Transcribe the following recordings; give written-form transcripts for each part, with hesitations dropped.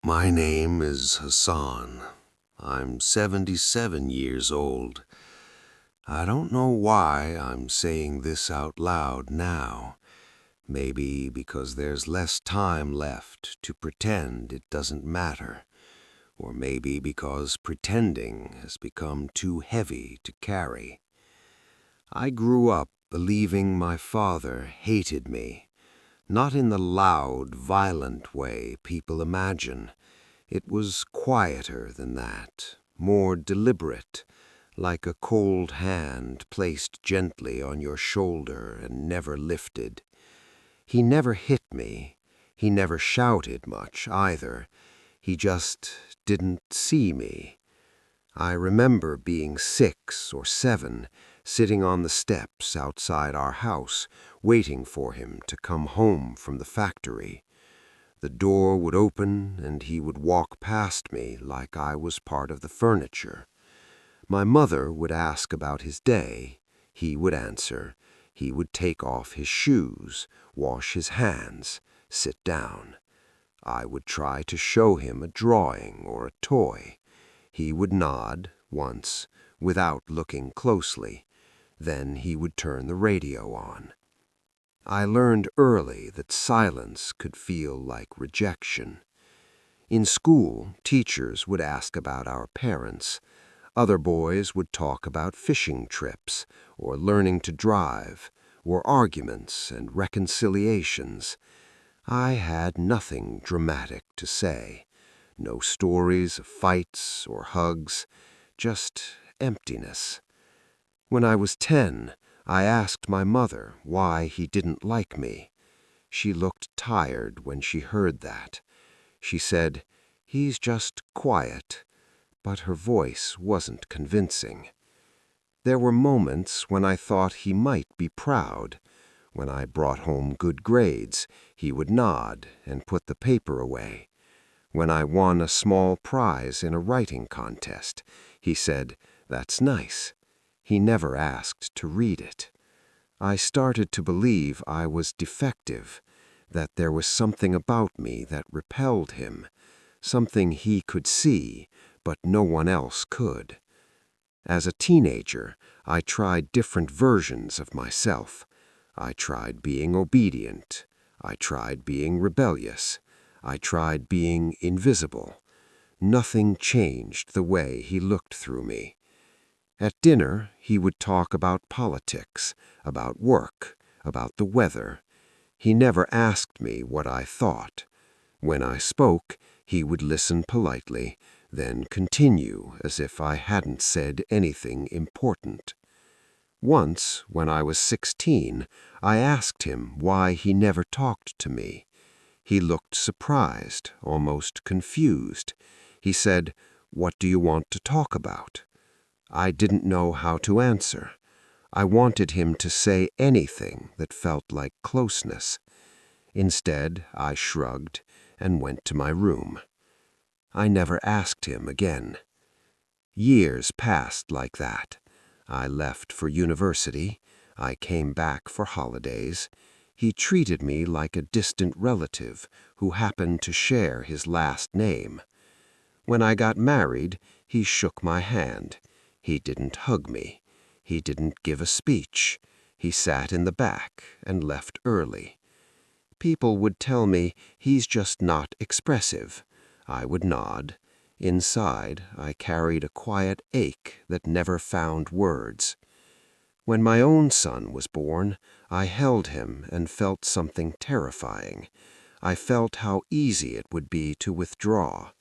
My name is Hassan. I'm 77 years old. I don't know why I'm saying this out loud now. Maybe because there's less time left to pretend it doesn't matter. Or maybe because pretending has become too heavy to carry. I grew up believing my father hated me. Not in the loud, violent way people imagine. It was quieter than that, more deliberate, like a cold hand placed gently on your shoulder and never lifted. He never hit me. He never shouted much either. He just didn't see me. I remember being 6 or 7, sitting on the steps outside our house, waiting for him to come home from the factory. The door would open and he would walk past me like I was part of the furniture. My mother would ask about his day. He would answer. He would take off his shoes, wash his hands, sit down. I would try to show him a drawing or a toy. He would nod once, without looking closely. Then he would turn the radio on. I learned early that silence could feel like rejection. In school, teachers would ask about our parents. Other boys would talk about fishing trips, or learning to drive, or arguments and reconciliations. I had nothing dramatic to say. No stories of fights or hugs, just emptiness. When I was 10, I asked my mother why he didn't like me. She looked tired when she heard that. She said, "He's just quiet," but her voice wasn't convincing. There were moments when I thought he might be proud. When I brought home good grades, he would nod and put the paper away. When I won a small prize in a writing contest, he said, "That's nice." He never asked to read it. I started to believe I was defective, that there was something about me that repelled him, something he could see, but no one else could. As a teenager, I tried different versions of myself. I tried being obedient. I tried being rebellious. I tried being invisible. Nothing changed the way he looked through me. At dinner, he would talk about politics, about work, about the weather. He never asked me what I thought. When I spoke, he would listen politely, then continue as if I hadn't said anything important. Once, when I was 16, I asked him why he never talked to me. He looked surprised, almost confused. He said, "What do you want to talk about?" I didn't know how to answer. I wanted him to say anything that felt like closeness. Instead, I shrugged and went to my room. I never asked him again. Years passed like that. I left for university. I came back for holidays. He treated me like a distant relative who happened to share his last name. When I got married, he shook my hand. He didn't hug me. He didn't give a speech. He sat in the back and left early. People would tell me he's just not expressive. I would nod. Inside, I carried a quiet ache that never found words. When my own son was born, I held him and felt something terrifying. I felt how easy it would be to withdraw,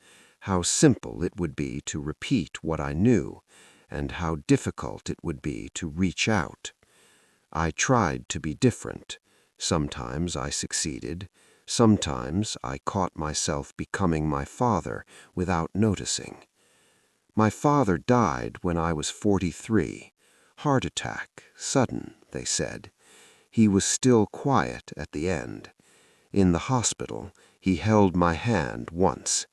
how simple it would be to repeat what I knew, and how difficult it would be to reach out. I tried to be different. Sometimes I succeeded. Sometimes I caught myself becoming my father without noticing. My father died when I was 43. Heart attack, sudden, they said. He was still quiet at the end. In the hospital, he held my hand once.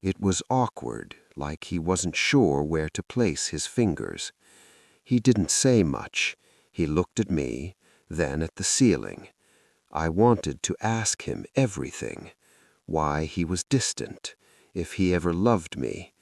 It was awkward, like he wasn't sure where to place his fingers. He didn't say much. He looked at me, then at the ceiling. I wanted to ask him everything. Why he was distant, if he ever loved me.